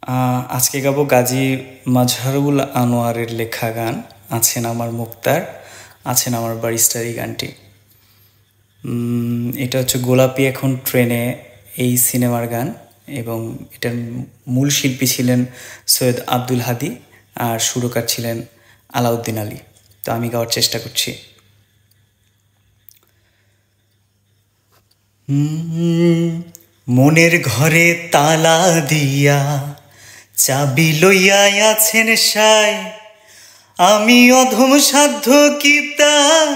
আজকে গাবো গাজী মাজহারুল আনোয়ারের লেখা গান আছেন আমার মুক্তার, আছেন আমার বারিস্টার এই গানটি। এটা হচ্ছে গোলাপি এখন ট্রেনে এই সিনেমার গান এবং এটার মূল শিল্পী ছিলেন সৈয়দ আব্দুল হাদী আর সুরকার ছিলেন আলাউদ্দিন আলী। তো আমি গাওয়ার চেষ্টা করছি। মনের ঘরে তালা দিয়া চাবি লইয়া আছেন সাই, আমি অধম সাধ্য কি তার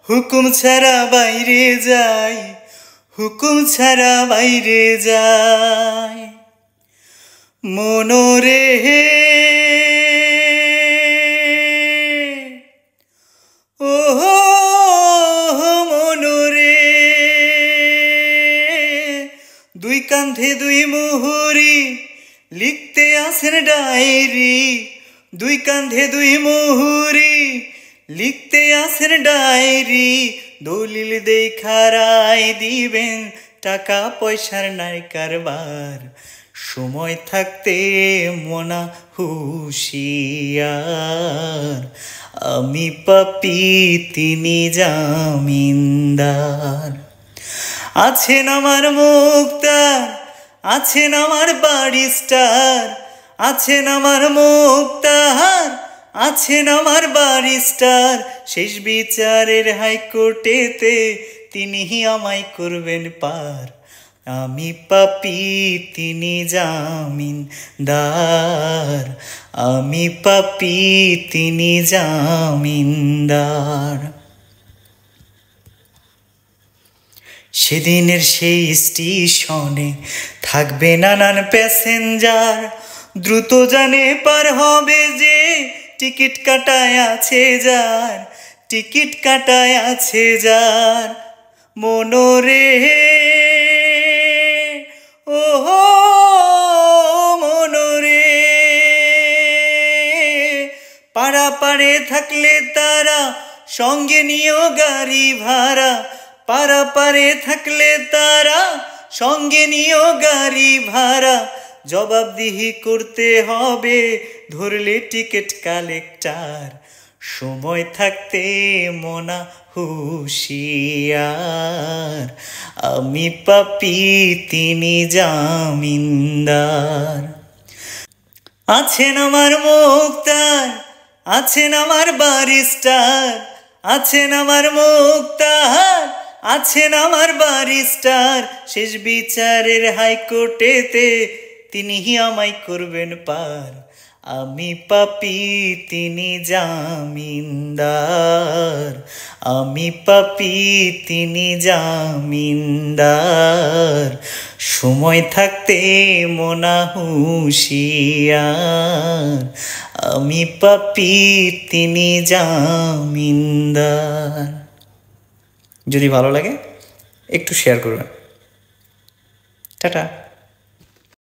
হুকুম ছাড়া বাইরে যাই, হুকুম ছাড়া বাইরে যাই। মনোরে ও মনোরে, দুই কান্ধে দুই মুহুরি লিখতে আসেন ডায়েরি, দুই কান্ধে দুই মুহুরি লিখতে আসেন ডায়েরি। দলিল দেখা রায় দিবেন, টাকা পয়সার নাই কারবার, সময় থাকতে মনা হুঁশিয়ার। আমি পাপী তিনি জামিনদার। আছেন আমার মুক্তার, আছেন আমার বারিস্টার, আছেন আমার মুক্তার, আছেন আমার বারিস্টার। শেষ বিচারের হাইকোর্টেতে তিনি আমায় করবেন পার। আমি পাপী তিনি জামিনদার, আমি পাপী তিনি জামিনদার। সেদিনের সেই স্টেশনে থাকবে নানান প্যাসেঞ্জার, দ্রুত জানে পার হবে যে টিকিট কাটায় আছে যার, টিকিট কাটায় আছে যার। মনোরে ও মনোরে, পাড়ে থাকলে তারা সঙ্গে নিয়েও গাড়ি ভাড়া, পারে থাকলে তারা সঙ্গে নিয়েও গাড়ি ভাড়া। জবাবদিহি করতে হবে ধরলে টিকিট কালেক্টার, সময় থাকতে মনা হুঁশিয়ার। আমি পাপী তিনি জামিনদার। আছেন আমার মুক্তার, আছেন আমার বারিস্টার, আছেন আমার মুক্তার, আছেন আমার বারিস্টার। শেষ বিচারের হাইকোর্টেতে তিনি আমায় করবেন পার। আমি পাপী তিনি জামিনদার, আমি পাপী তিনি জামিনদার। সময় থাকতে মনা হুঁশিয়ার। আমি পাপী তিনি জামিনদার। যদি ভালো লাগে একটু শেয়ার করবেন। টাটা।